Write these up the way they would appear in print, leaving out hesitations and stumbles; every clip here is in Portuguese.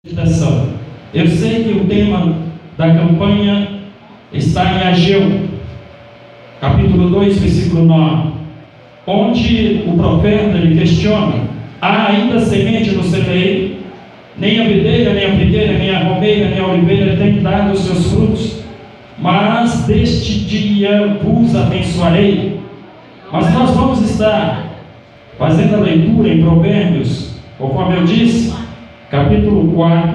meditação. Eu sei que o tema da campanha está em Ageu, capítulo 2, versículo 9, onde o profeta lhe questiona: há ainda semente no celeiro? Nem a videira, nem a figueira, nem a romeira, nem a oliveira têm dado os seus frutos, mas deste dia vos abençoarei. Mas nós vamos estar fazendo a leitura em Provérbios, conforme eu disse, capítulo 4,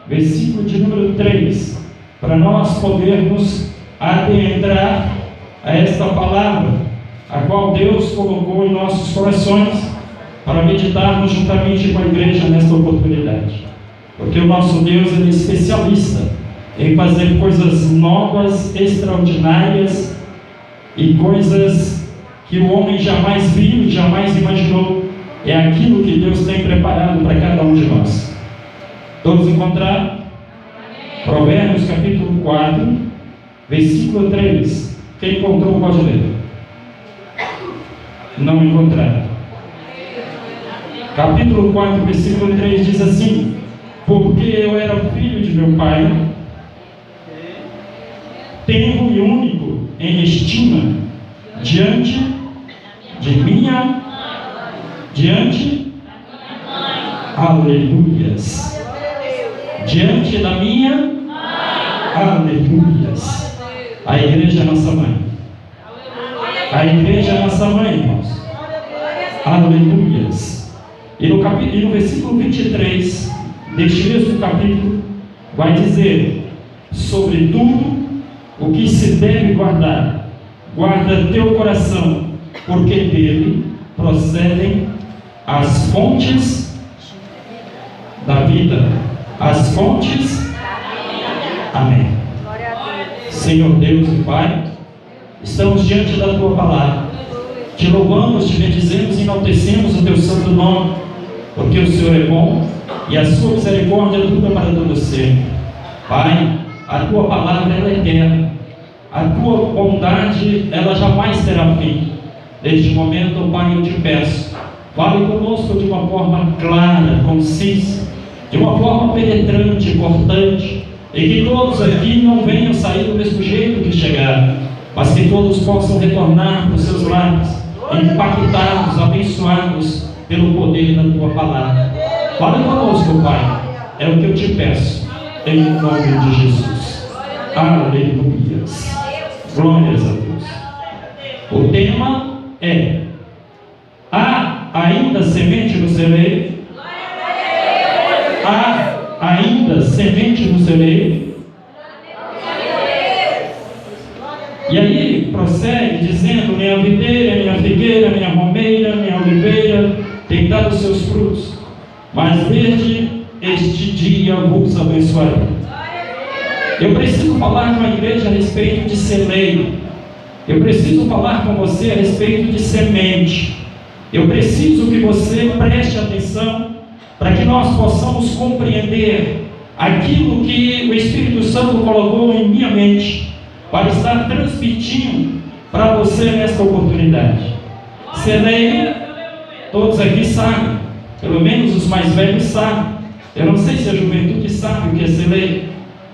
versículo de número 3, para nós podermos adentrar a esta palavra, a qual Deus colocou em nossos corações, para meditarmos juntamente com a igreja nesta oportunidade. Porque o nosso Deus é especialista em fazer coisas novas, extraordinárias, e coisas que o homem jamais viu e jamais imaginou. É aquilo que Deus tem preparado para cada um de nós. Todos encontraram? Provérbios capítulo 4, versículo 3. Quem encontrou pode ler. Não encontraram. Capítulo 4, versículo 3 diz assim: porque eu era filho de meu pai, tenro e único em estima diante de minha, aleluias, diante da minha, aleluias. A igreja é nossa mãe. A igreja é nossa mãe, irmãos. Aleluias. E no versículo 23 deste mesmo capítulo vai dizer: sobretudo o que se deve guardar, guarda teu coração, porque dele procedem as fontes da vida, as fontes. Amém. Senhor Deus e Pai, estamos diante da tua palavra, te louvamos, te bendizemos e enaltecemos o teu santo nome, porque o Senhor é bom e a sua misericórdia dura para todo sempre. Pai, a tua palavra ela é eterna, a tua bondade ela jamais terá fim. Neste momento, Pai, eu te peço, fale conosco de uma forma clara, concisa, de uma forma penetrante, importante, e que todos aqui não venham sair do mesmo jeito que chegaram, mas que todos possam retornar para os seus lares, impactados, abençoados pelo poder da tua palavra. Fala conosco, Pai, é o que eu te peço, em nome de Jesus. Aleluias. Glórias a Deus. O tema é: há ainda semente no celeiro? Há ainda semente no celeiro? E aí prossegue dizendo: nem a videira, nem a figueira, nem a romeira, nem a oliveira tem dado seus frutos, mas desde este dia vos abençoarei. Eu preciso falar com a igreja a respeito de celeiro. Eu preciso falar com você a respeito de semente. Eu preciso que você preste atenção para que nós possamos compreender aquilo que o Espírito Santo colocou em minha mente para estar transmitindo para você nesta oportunidade. Celeiro, todos aqui sabem, pelo menos os mais velhos sabem. Eu não sei se a juventude sabe o que é celeiro,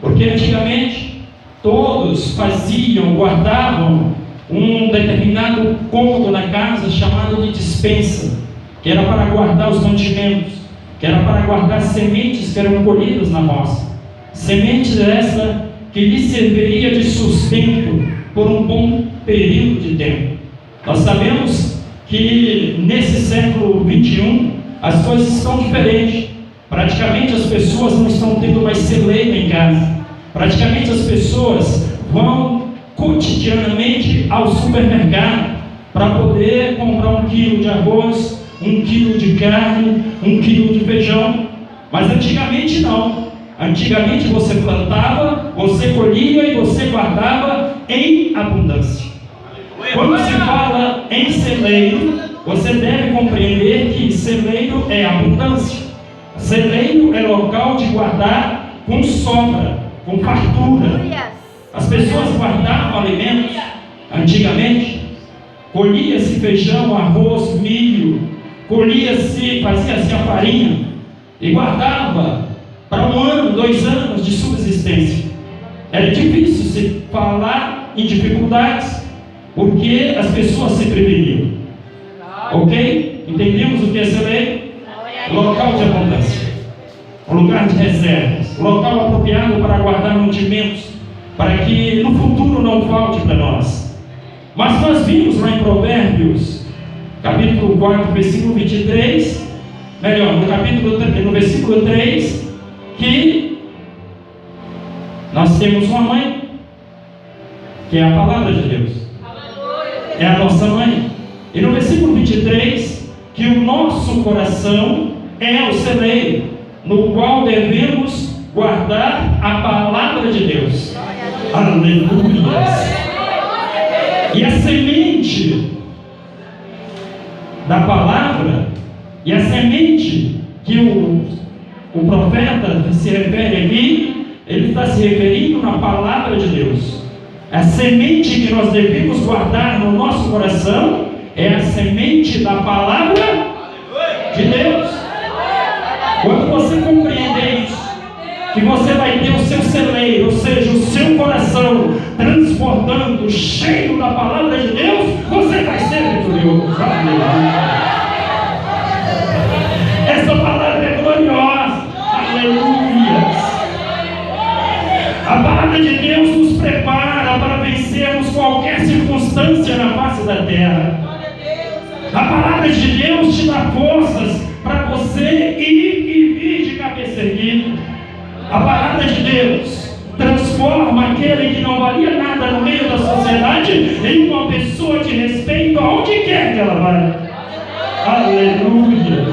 porque antigamente todos faziam, guardavam um determinado cômodo na casa chamado de despensa, que era para guardar os mantimentos, que era para guardar sementes que eram colhidas na roça, sementes essa que lhe serviria de sustento por um bom período de tempo. Nós sabemos que nesse século 21 as coisas estão diferentes. Praticamente as pessoas não estão tendo mais celeiro em casa. Praticamente as pessoas vão cotidianamente ao supermercado para poder comprar 1 quilo de arroz, 1 quilo de carne, 1 quilo de feijão. Mas antigamente não. Antigamente você plantava, você colhia e você guardava em abundância. Quando se fala em celeiro, você deve compreender que celeiro é abundância. Celeiro é local de guardar com sobra, com fartura. As pessoas guardavam alimentos antigamente. Colhia-se feijão, arroz, milho, colhia-se, fazia-se a farinha e guardava para um 2 anos de subsistência. Era difícil se falar em dificuldades, porque as pessoas se preveniam. Ok? Entendemos o que é celeiro? Local de abundância, lugar de reservas, local apropriado para guardar mantimentos, para que no futuro não falte para nós. Mas nós vimos lá em Provérbios, capítulo 4, versículo 23, melhor, no versículo 3, que nós temos uma mãe, que é a palavra de Deus, é a nossa mãe. E no versículo 23, que o nosso coração é o celeiro, no qual devemos guardar a palavra de Deus. Aleluia! E a semente da palavra, e a semente que o profeta se refere aqui, ele está se referindo na palavra de Deus. A semente que nós devemos guardar no nosso coração é a semente da palavra de Deus. Quando você compreender isso, que você vai ter o seu celeiro, ou seja, o seu coração transbordando, cheio da palavra de Deus, você vai ser vitorioso. Essa palavra é gloriosa. Aleluia. A palavra de Deus nos prepara para vencermos qualquer circunstância na face da terra. A palavra de Deus te dá forças para você ir e vir de cabeça erguida. A palavra de Deus transforma aquele que não valia nada no meio da sociedade em uma pessoa de respeito aonde quer que ela vá. Aleluia.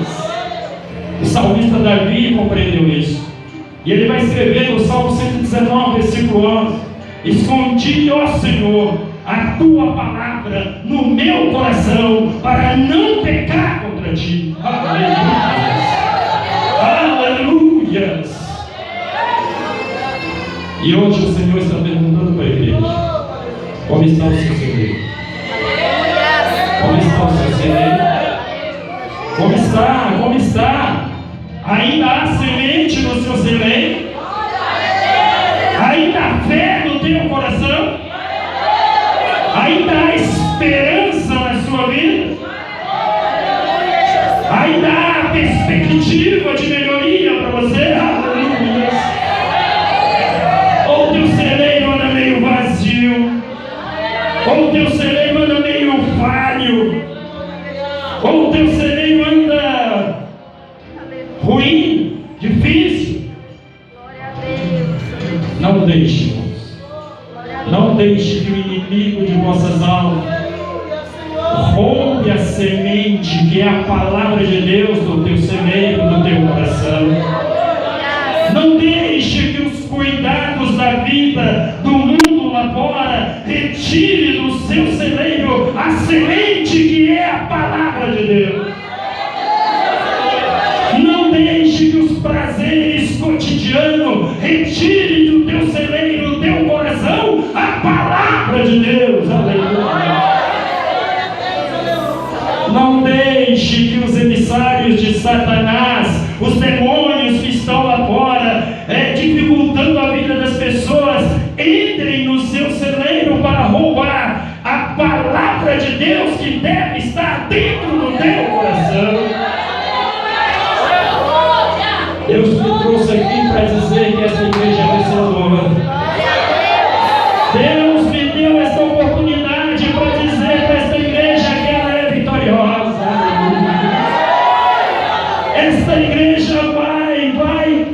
O salmista Davi compreendeu isso. E ele vai escrever no Salmo 119, versículo 11: escondi, ó Senhor, a tua palavra no meu coração, para não pecar contra ti. Aleluia. E hoje o Senhor está perguntando para a igreja: como está o seu celeiro? Como está o seu celeiro? Como está? Como está? Ainda há semente no seu celeiro? Ainda há fé no teu coração? Ainda há esperança na sua vida? Ainda há perspectiva de melhoria para você? Aleluia. Ou teu celeiro anda meio vazio, ou teu celeiro anda meio falho, ou teu celeiro anda ruim, difícil. Não deixe, irmãos. Não deixe que o inimigo de vossas almas roube a semente que é a palavra de Deus do teu celeiro, do teu coração. Não deixe que os cuidados da vida, do mundo lá fora, retire do seu celeiro a semente que é a palavra de Deus. Não deixe que os prazeres cotidianos retirem do teu celeiro, do teu coração, a palavra de Deus. Aleluia. Não deixe que os emissários de Satanás, os demônios que estão lá fora, dificultando a vida das pessoas, entrem no seu celeiro para roubar a palavra de Deus que deve estar dentro do teu coração. Deus me trouxe aqui para dizer que essa igreja é vencedora. Deus me deu essa oportunidade para dizer para esta igreja que ela é vitoriosa. Esta igreja vai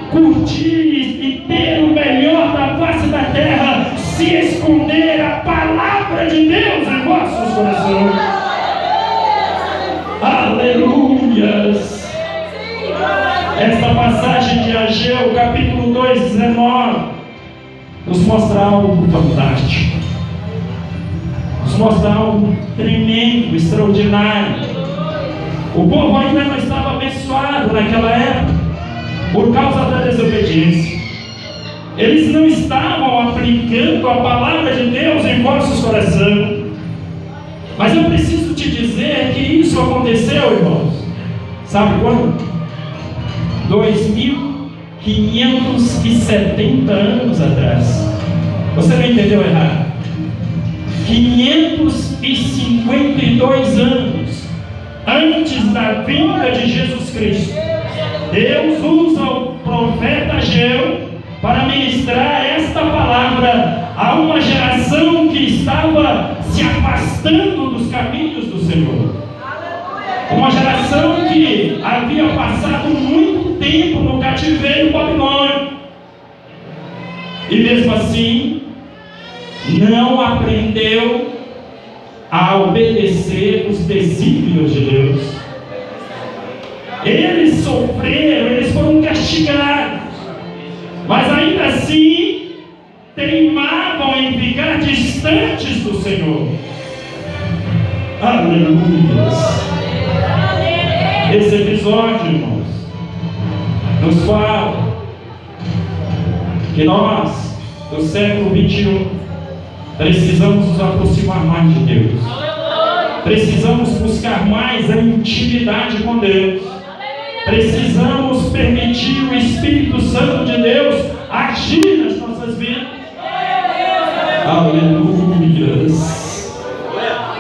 curtir e ter o melhor da face da terra, se esconder a palavra de Deus em vossos corações. Aleluias. Esta passagem de Ageu, capítulo 2, 19, nos mostra algo fantástico, nos mostra algo tremendo, extraordinário. O povo ainda não estava abençoado naquela época, por causa da desobediência. Eles não estavam aplicando a palavra de Deus em vossos corações. Mas eu preciso te dizer que isso aconteceu, irmãos. Sabe quando? 2500 570 anos atrás. Você não entendeu errado. 552 anos antes da vinda de Jesus Cristo, Deus usa o profeta Ageu para ministrar esta palavra a uma geração que estava se afastando dos caminhos do Senhor. Uma geração que havia passado muito tempo no cativeiro babilônico e mesmo assim não aprendeu a obedecer os desígnios de Deus. Eles sofreram, eles foram castigados, mas ainda assim teimavam em ficar distantes do Senhor. Aleluia! Esse episódio, irmãos, nos fala que nós, do século 21, precisamos nos aproximar mais de Deus. Precisamos buscar mais a intimidade com Deus. Precisamos permitir o Espírito Santo de Deus agir nas nossas vidas. Aleluia!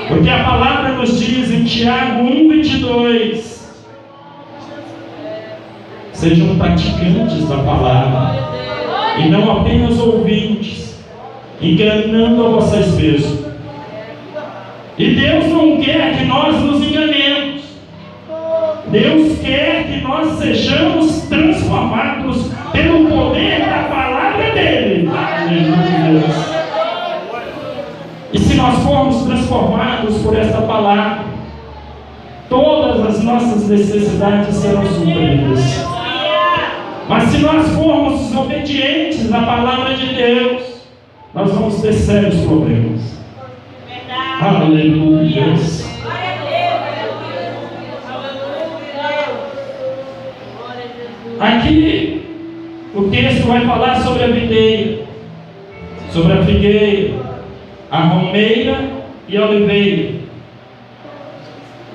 Porque a palavra nos diz em Tiago 1:22: sejam praticantes da palavra e não apenas ouvintes, enganando a vocês mesmos. E Deus não quer que nós nos enganemos. Deus quer que nós sejamos transformados pelo poder da palavra dele. Aleluia! E se nós formos transformados por esta palavra, todas as nossas necessidades serão supridas. Mas se nós formos obedientes à palavra de Deus, nós vamos ter sérios problemas. Aleluia! Aqui o texto vai falar sobre a videira, sobre a figueira, a romeira e a oliveira,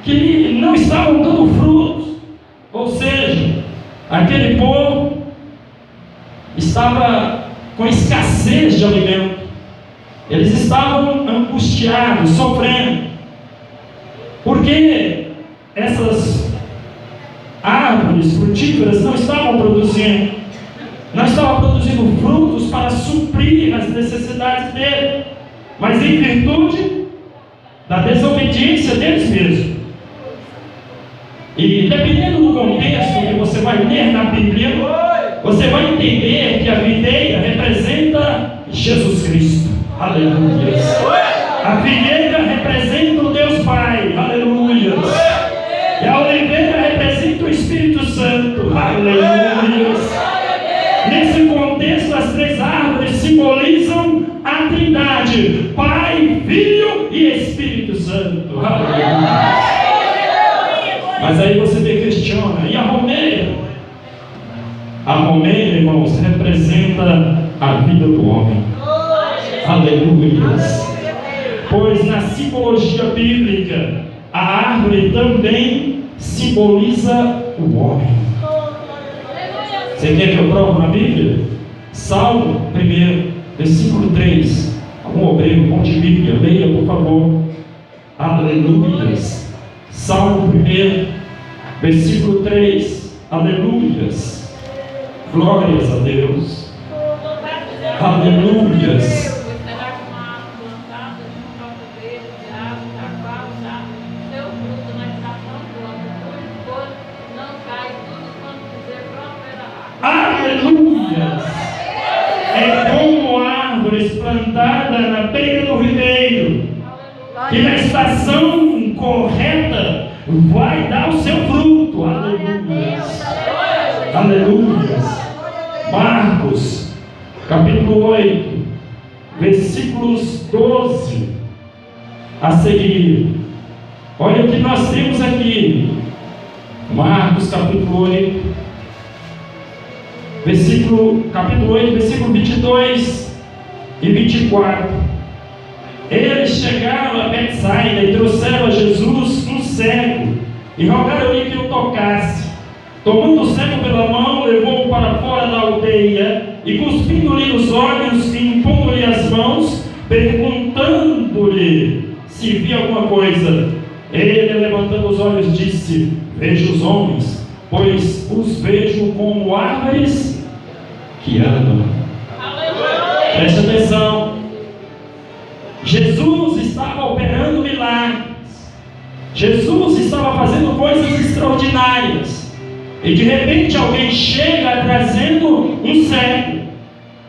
que não estavam dando frutos. Ou seja, aquele povo estava com escassez de alimento. Eles estavam angustiados, sofrendo, porque essas árvores frutíferas não estavam produzindo frutos para suprir as necessidades dele, mas em virtude da desobediência deles mesmos. E dependendo do contexto que você vai ler na Bíblia, você vai entender que a videira representa Jesus Cristo. Aleluia! A videira representa o Deus Pai. Aleluia! E a oliveira representa o Espírito Santo. Aleluia! Nesse contexto, as três árvores simbolizam a Trindade: Pai, Filho e Espírito Santo. Aleluia! Mas aí você me questiona: e a romeira? A romeira, irmãos, representa a vida do homem. Aleluia! Pois na simbologia bíblica, a árvore também simboliza o homem. Você quer que eu prove na Bíblia? Salmo 1, versículo 3. Algum obreiro bom de Bíblia, leia por favor. Aleluia! Salmo 1, versículo 3. Aleluia! Glórias a Deus. Aleluia! Aleluia! É como árvores plantadas na beira do ribeiro, que na estação correta vai dar o seu fruto. Aleluia! Aleluia! Marcos, capítulo 8, versículos 12 a seguir. Olha o que nós temos aqui. Marcos, capítulo 8, capítulo 8, versículo 22 e 24. Eles chegaram a Betsaida e trouxeram a Jesus um cego e rogaram-lhe que o tocasse. Tomando o cego pela mão, levou-o para fora da aldeia, e cuspindo-lhe nos olhos e impondo-lhe as mãos, perguntando-lhe se via alguma coisa. Ele, levantando os olhos, disse: vejo os homens, pois os vejo como árvores que andam. Preste atenção. Jesus estava operando milagres. Jesus estava fazendo coisas extraordinárias. E de repente alguém chega trazendo um cego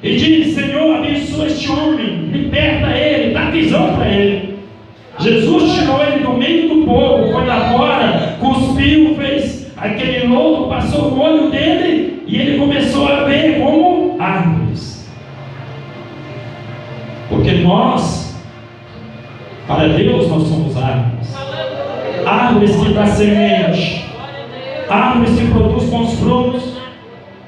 e diz: Senhor, abençoa este homem, liberta ele, dá visão para ele. Jesus tirou ele do meio do povo, foi lá fora, cuspiu, fez aquele lodo, passou o olho dele e ele começou a ver como árvores. Porque nós, para Deus, nós somos árvores. Árvores que dão semente, árvores que produzem bons frutos.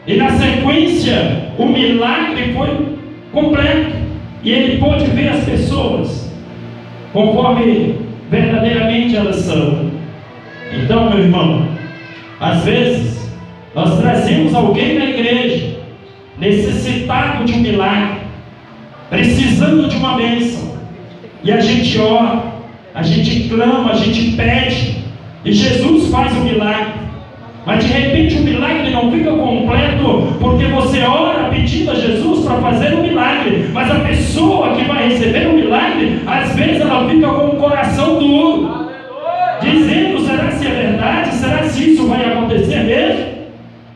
E na sequência, o milagre foi completo. E ele pôde ver as pessoas conforme verdadeiramente elas são. Então, meu irmão, às vezes nós trazemos alguém na igreja necessitado de um milagre, precisando de uma bênção, e a gente ora, a gente clama, a gente pede, e Jesus faz o milagre. Mas de repente o milagre não fica completo, porque você ora pedindo a Jesus para fazer o milagre, mas a pessoa que vai receber o milagre, às vezes ela fica com o coração duro, dizendo: será se é verdade? Será se isso vai acontecer mesmo?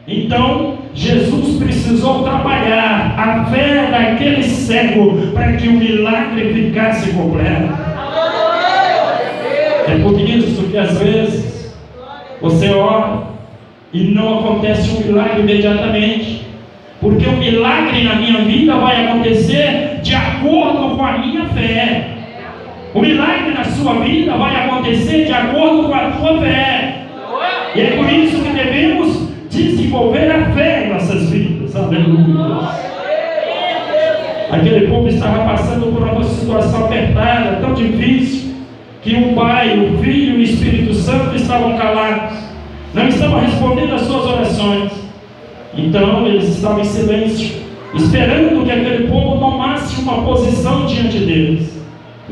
Então Jesus precisou trabalhar a fé daquele cego para que o milagre ficasse completo. É por isso que às vezes você ora e não acontece um milagre imediatamente, porque o milagre na minha vida vai acontecer de acordo com a minha fé. O milagre na sua vida vai acontecer de acordo com a tua fé. E é por isso que devemos desenvolver a fé em nossas vidas. Aleluia. Aquele povo estava passando por uma situação apertada, tão difícil, que o Pai, o Filho e o Espírito Santo estavam calados, não estavam respondendo às suas orações. Então eles estavam em silêncio, esperando que aquele povo tomasse uma posição diante deles.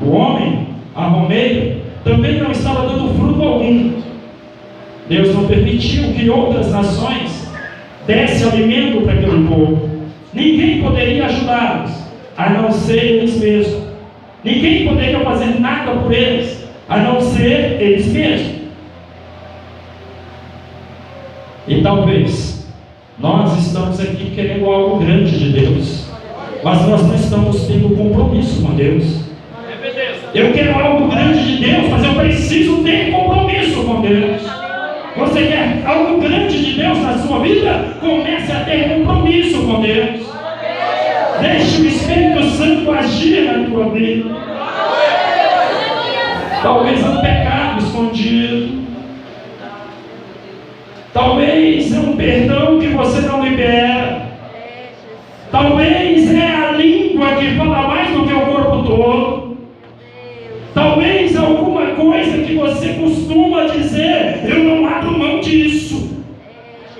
O homem, a romeira, também não estava dando fruto algum. Deus não permitiu que outras nações dessem alimento para aquele povo. Ninguém poderia ajudá-los, a não ser eles mesmos. Ninguém poderia fazer nada por eles, a não ser eles mesmos. E talvez nós estamos aqui querendo algo grande de Deus, mas nós não estamos tendo compromisso com Deus. Eu quero algo grande de Deus, mas eu preciso ter compromisso com Deus. Você quer algo grande de Deus na sua vida? Comece a ter compromisso com Deus. Deixe o Espírito Santo agir na tua vida. Talvez é um pecado escondido, talvez é um perdão que você não libera, talvez é a língua que fala mais do que o corpo todo, talvez alguma coisa que você costuma dizer: eu não abro mão disso.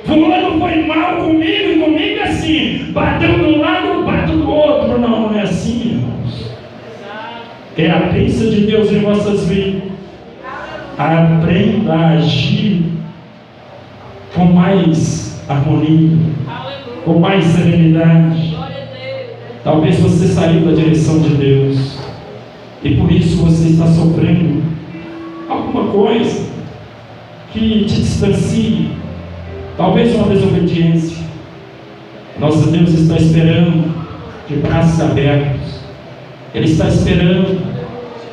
Fulano foi mal comigo e comigo é assim, bateu de um lado, bato do outro. Não, não é assim, irmãos. É a bênção de Deus em vossas vidas. Aprenda a agir com mais harmonia, com mais serenidade. Talvez você saiu da direção de Deus e por isso você está sofrendo alguma coisa que te distancie, talvez uma desobediência. Nosso Deus está esperando de braços abertos. Ele está esperando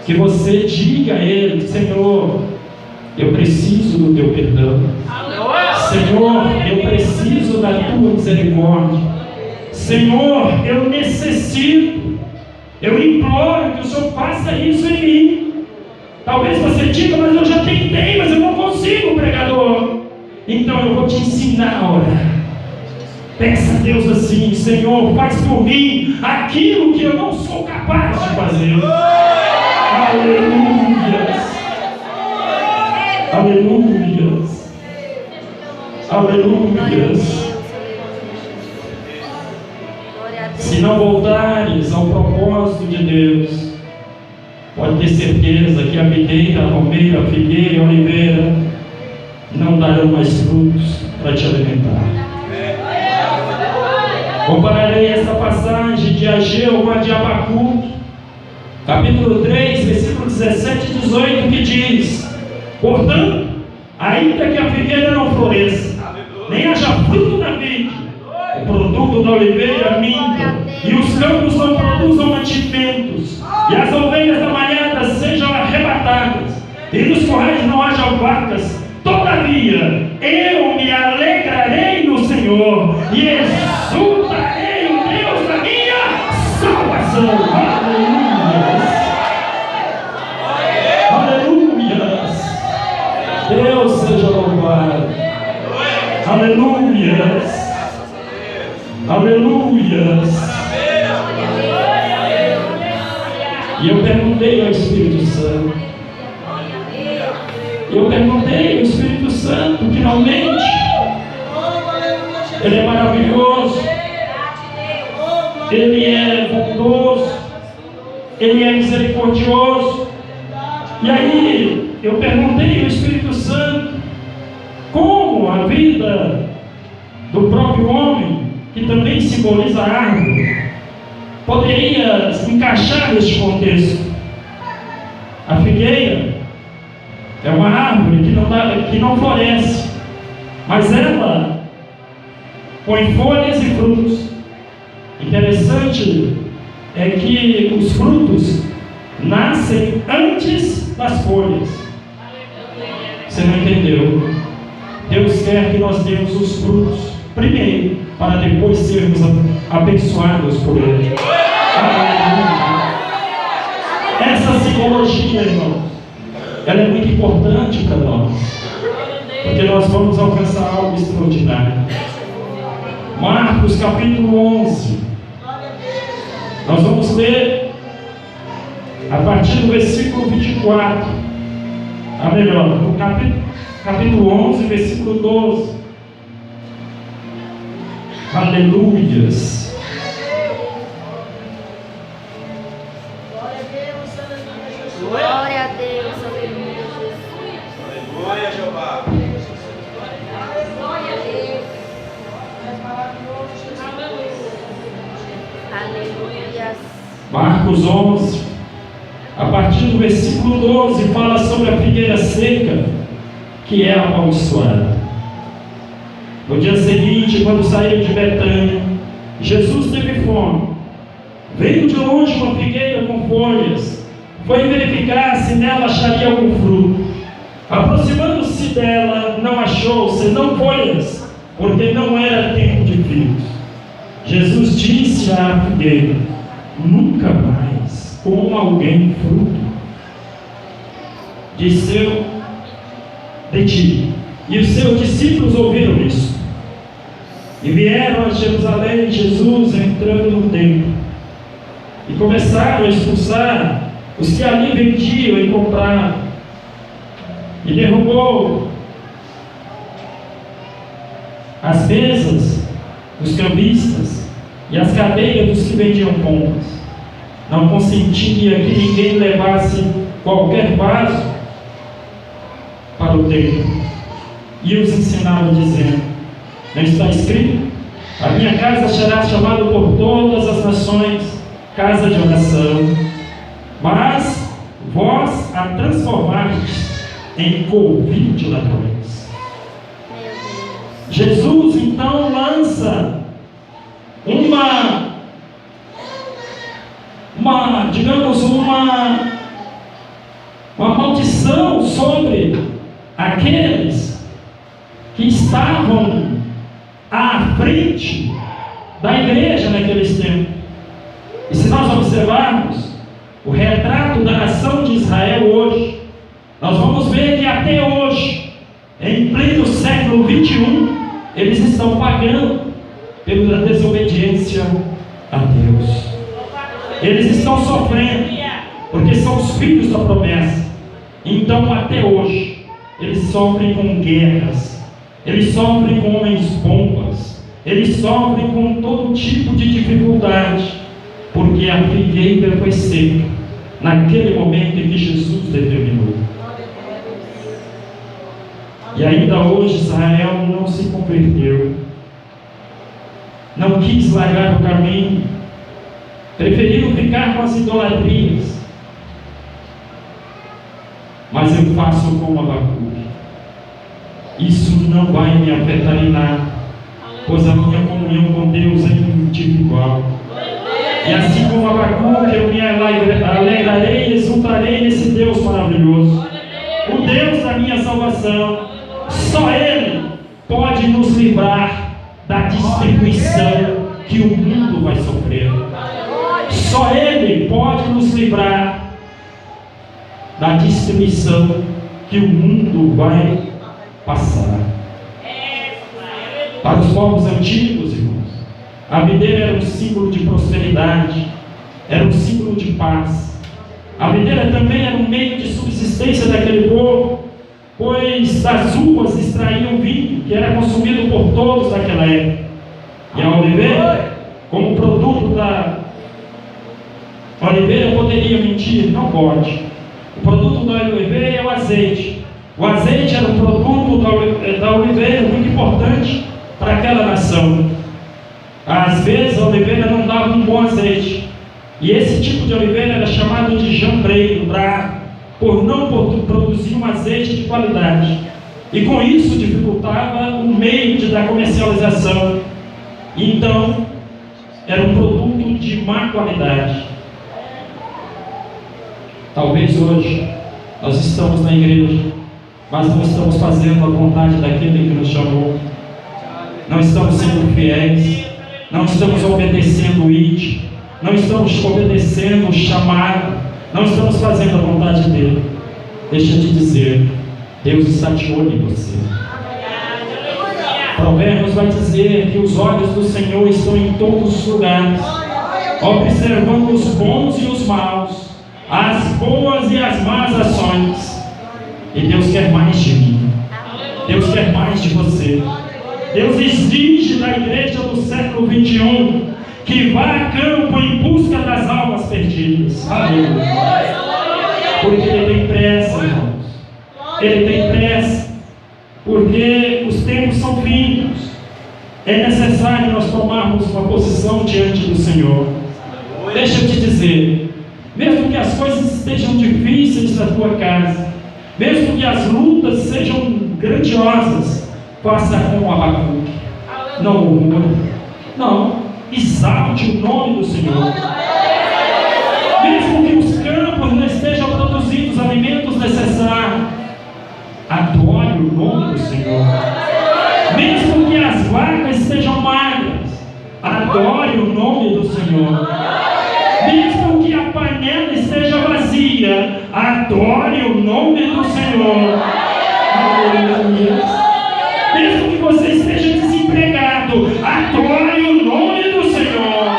que você diga a Ele: Senhor, eu preciso do teu perdão. Senhor, eu preciso da tua misericórdia. Senhor, eu necessito, eu imploro que o Senhor faça isso em mim. Talvez você diga: mas eu já tentei, mas eu não consigo, pregador. Então eu vou te ensinar a orar. Peça a Deus assim: Senhor, faz por mim aquilo que eu não sou capaz de fazer. Aleluias, aleluias, aleluias. Se não voltares ao propósito de Deus, pode ter certeza que a videira, a romeira, a figueira e a oliveira não darão mais frutos para te alimentar. Compararei esta passagem de Ageu com a de Abacuque, capítulo 3, versículo 17 e 18, que diz: portanto, ainda que a figueira não floresça, nem haja fruto na vide, o produto da oliveira minta, e os campos não produzam mantimentos, e as ovelhas da manhada sejam arrebatadas, e nos corrais não haja vacas, todavia eu me alegrarei no Senhor, e exultarei o Deus da minha salvação. Deus seja louvado. Aleluias. Aleluias. E eu perguntei ao Espírito Santo. Finalmente, Ele é maravilhoso. Ele é bondoso. Ele é misericordioso. E aí, eu perguntei ao Espírito Santo como a vida do próprio homem, que também simboliza a árvore, poderia se encaixar neste contexto. A figueira é uma árvore que não floresce, mas ela põe folhas e frutos. Interessante é que os frutos nascem antes das folhas. Você não entendeu? Deus quer que nós demos os frutos primeiro, para depois sermos abençoados por Ele. Essa simbologia, irmão, ela é muito importante para nós, porque nós vamos alcançar algo extraordinário. Marcos capítulo 11, nós vamos ler a partir do versículo 24, no capítulo 11, versículo 12. Aleluias. Glória a Deus, aleluia. Glória a Jeová. Glória a Deus. Aleluia. Marcos 11, a partir do versículo 12, fala sobre a figueira seca, que é amaldiçoada. No dia seguinte, quando saiu de Betânia, Jesus teve fome. Veio de longe uma figueira com folhas. Foi verificar se nela acharia algum fruto. Aproximando-se dela, não achou senão folhas, porque não era tempo de figos. Jesus disse à figueira: nunca mais coma alguém fruto de ti. E os seus discípulos ouviram isso. E vieram a Jerusalém, Jesus entrando no templo, e começaram a expulsar os que ali vendiam e compravam, e derrubou as mesas dos cambistas e as cadeiras dos que vendiam pombas. Não consentia que ninguém levasse qualquer vaso para o templo, e os ensinava dizendo: não está escrito: a minha casa será chamada por todas as nações casa de oração? Mas vós a transformastes em covil de ladrões. Jesus então lança uma maldição sobre aqueles que estavam à frente da igreja naqueles tempos. E se nós observarmos o retrato da nação de Israel hoje, nós vamos ver que até hoje, em pleno século 21, eles estão pagando pela desobediência a Deus. Eles estão sofrendo, porque são os filhos da promessa. Então até hoje, eles sofrem com guerras, eles sofrem com homens bombas, eles sofrem com todo tipo de dificuldade dificuldade, porque a figueira foi seca naquele momento em que Jesus determinou. E ainda hoje Israel não se converteu, não quis largar o caminho, preferiu ficar com as idolatrias. Mas eu faço como Abacuque. Isso não vai me afetar em nada, pois a minha comunhão com Deus é individual. E assim como Abacuque, eu me alegrarei e exultarei nesse Deus maravilhoso, o Deus da minha salvação. Só Ele pode nos livrar da destruição que o mundo vai sofrer. Só Ele pode nos livrar da destruição que o mundo vai passar. Para os povos antigos, irmãos, a videira era um símbolo de prosperidade, era um símbolo de paz. A videira também era um meio de subsistência daquele povo, pois das uvas extraíam vinho, que era consumido por todos naquela época. E a oliveira, como produto da oliveira, poderia mentir? Não pode. O produto da oliveira é o azeite. O azeite era um produto da oliveira muito importante para aquela nação. Às vezes a oliveira não dava um bom azeite, e esse tipo de oliveira era chamado de jambreiro, bravo, por não produzir um azeite de qualidade, e com isso dificultava o meio da comercialização. Então era um produto de má qualidade. Talvez hoje nós estamos na igreja, mas não estamos fazendo a vontade daquele que nos chamou, não estamos sendo fiéis, não estamos obedecendo o ID, não estamos obedecendo o chamado, não estamos fazendo a vontade dele. Deixa eu te dizer, Deus está de olho em você. Provérbios vai dizer que os olhos do Senhor estão em todos os lugares, observando os bons e os maus, as boas e as más ações. E Deus quer mais de mim, Deus quer mais de você. Deus exige da igreja do século 21 que vá a campo em busca das almas perdidas. Aleluia. Porque Ele tem pressa, irmãos. Ele tem pressa, porque os tempos são findos. É necessário nós tomarmos uma posição diante do Senhor. Deixa eu te dizer, mesmo que as coisas estejam difíceis na tua casa, mesmo que as lutas sejam grandiosas, faça como Abacuque. Não murmure, não, exalte o nome do Senhor. Mesmo que os campos não estejam produzindo os alimentos necessários, adore o nome do Senhor. Mesmo que as vacas estejam magras, adore o nome do Senhor. Mesmo que a panela esteja vazia, adore o nome do Senhor. Aleluia. Mesmo que você esteja desempregado, adore o nome do Senhor.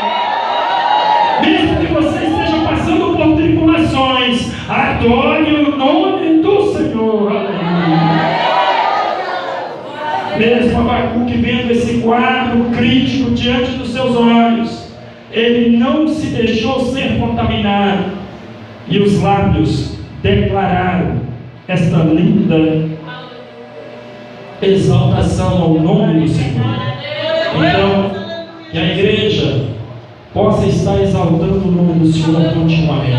Mesmo que você esteja passando por tribulações, adore o nome do Senhor. Aleluia. Mesmo Abacuque vendo esse quadro crítico diante dos seus olhos, ele não se deixou ser contaminado, e os lábios declararam esta linda exaltação ao nome do Senhor. Então, que a igreja possa estar exaltando o nome do Senhor continuamente.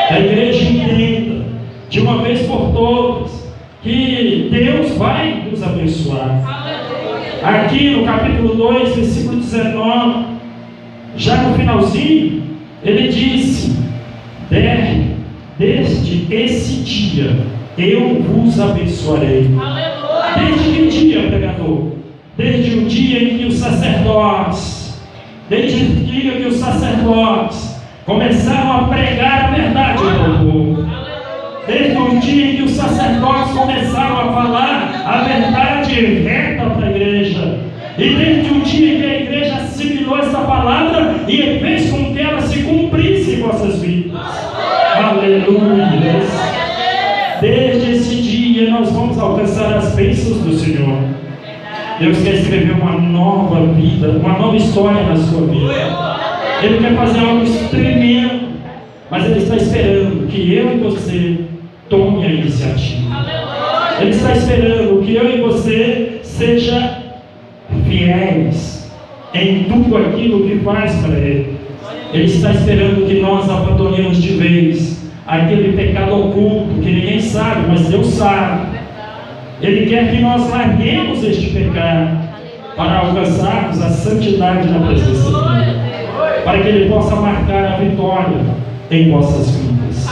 Que a igreja entenda, de uma vez por todas, que Deus vai nos abençoar. Aqui no capítulo 2, versículo 19, já no finalzinho, ele disse: desde esse dia eu vos abençoarei. Desde que dia, pregador? Desde o dia em que os sacerdotes, começaram a pregar a verdade ao povo. Desde o dia em que os sacerdotes começaram a falar a verdade reta para a igreja. E desde o dia em que a igreja assimilou essa palavra e fez com que ela se cumprisse em vossas vidas. Aleluia! Desde esse dia nós vamos alcançar as bênçãos do Senhor. Deus quer escrever uma nova vida, uma nova história na sua vida. Ele quer fazer algo tremendo, mas Ele está esperando que eu e você tome a iniciativa. Ele está esperando que eu e você seja fiéis em tudo aquilo que faz para Ele. Ele está esperando que nós abandonemos de vez aquele pecado oculto que ninguém sabe, mas Deus sabe. Ele quer que nós larguemos este pecado para alcançarmos a santidade na presença dele, para que Ele possa marcar a vitória em vossas vidas.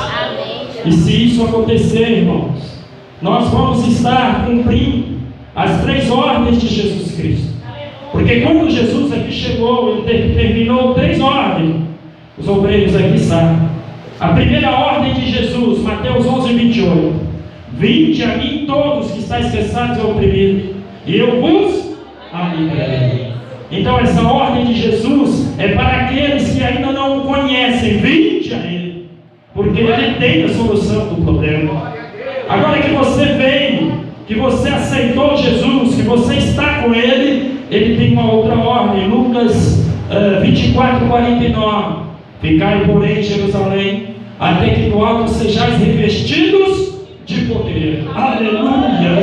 E se isso acontecer, irmãos, nós vamos estar cumprindo as 3 ordens de Jesus Cristo. Porque quando Jesus aqui chegou, Ele terminou 3 ordens. Os obreiros aqui sabem. A primeira ordem de Jesus, Mateus 11:28: vinde a mim todos que estáis cansados e oprimidos, e eu vos aliviarei. Então essa ordem de Jesus é para aqueles que ainda não o conhecem. Vinde a Ele, porque Ele tem a solução do problema. Agora que você veio, que você aceitou Jesus, que você está com Ele, Ele tem uma outra ordem. Lucas 24:49: ficai, porém, em Jerusalém, até que do alto sejais revestidos de poder. Aleluia!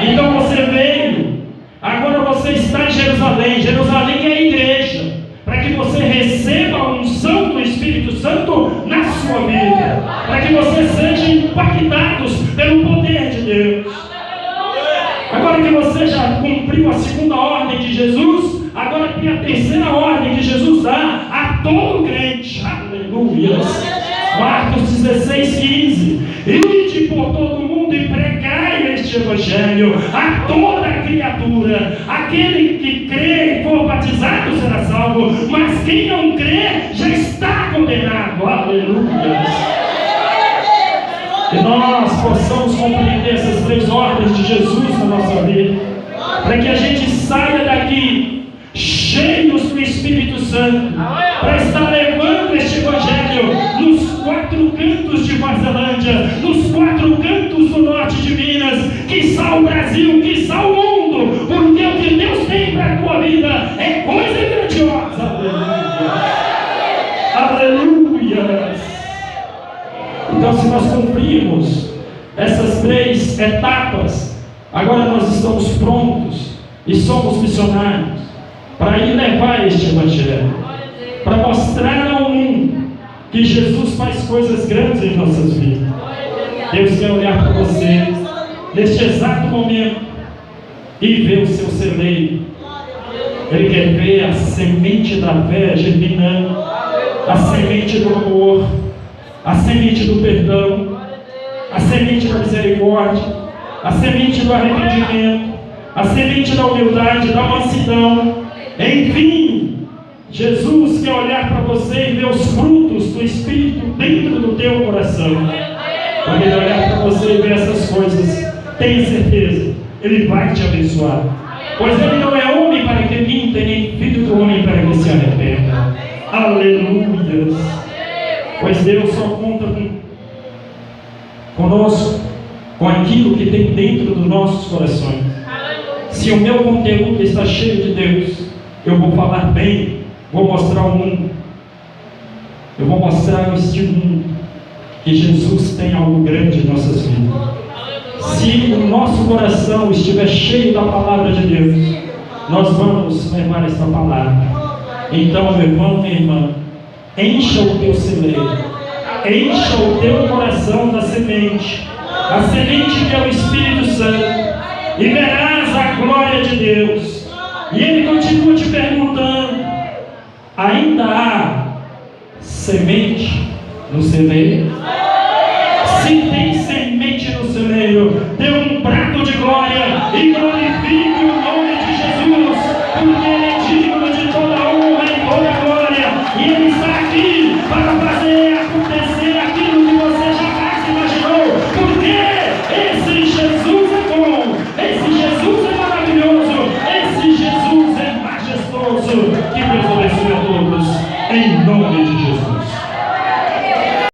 Então você veio, agora você está em Jerusalém. Jerusalém é a igreja, para que você receba a unção do Espírito Santo na sua vida, para que você seja impactados pelo poder de Deus. Agora que você já cumpriu a segunda ordem de Jesus, agora tem a terceira ordem que Jesus dá a todo crente. Aleluia! Marcos 16:15: ide por todo o mundo e pregai este evangelho a toda criatura. Aquele que crê e for batizado será salvo, mas quem não crê já está condenado. Aleluia! Que nós possamos compreender essas 3 ordens de Jesus na nossa vida, para que a gente saia daqui cheios do Espírito Santo, para estar levando este evangelho nos 4 cantos de Varzelândia, nos 4 cantos do norte de Minas, quiçá o Brasil, quiçá o mundo, porque o que Deus tem para a tua vida é coisa grandiosa. Aleluia! Aleluia! Então, se nós cumprirmos essas 3 etapas, agora nós estamos prontos e somos missionários para ir levar este evangelho, para mostrar ao mundo que Jesus faz coisas grandes em nossas vidas. Deus quer olhar para você neste exato momento e ver o seu celeiro. Ele quer ver a semente da fé germinando, a semente do amor, a semente do perdão, a semente da misericórdia, a semente do arrependimento, a semente da humildade, da mansidão. Enfim, Jesus quer olhar para você e ver os frutos do Espírito dentro do teu coração. Quando Ele olhar para você e ver essas coisas, tenha certeza, Ele vai te abençoar. Pois Ele não é homem para que minta, nem filho do homem para que se arrependa. Aleluia! Pois Deus só conta conosco, com aquilo que tem dentro dos nossos corações. Se o meu conteúdo está cheio de Deus, eu vou falar bem, vou mostrar ao mundo, eu vou mostrar a este mundo que Jesus tem algo grande em nossas vidas. Se o nosso coração estiver cheio da palavra de Deus, nós vamos levar esta palavra. Então, meu irmão, minha irmã, encha o teu celeiro, encha o teu coração da semente, a semente que é o Espírito Santo, e verás a glória de Deus. E Ele continua te perguntando: ainda há semente no celeiro?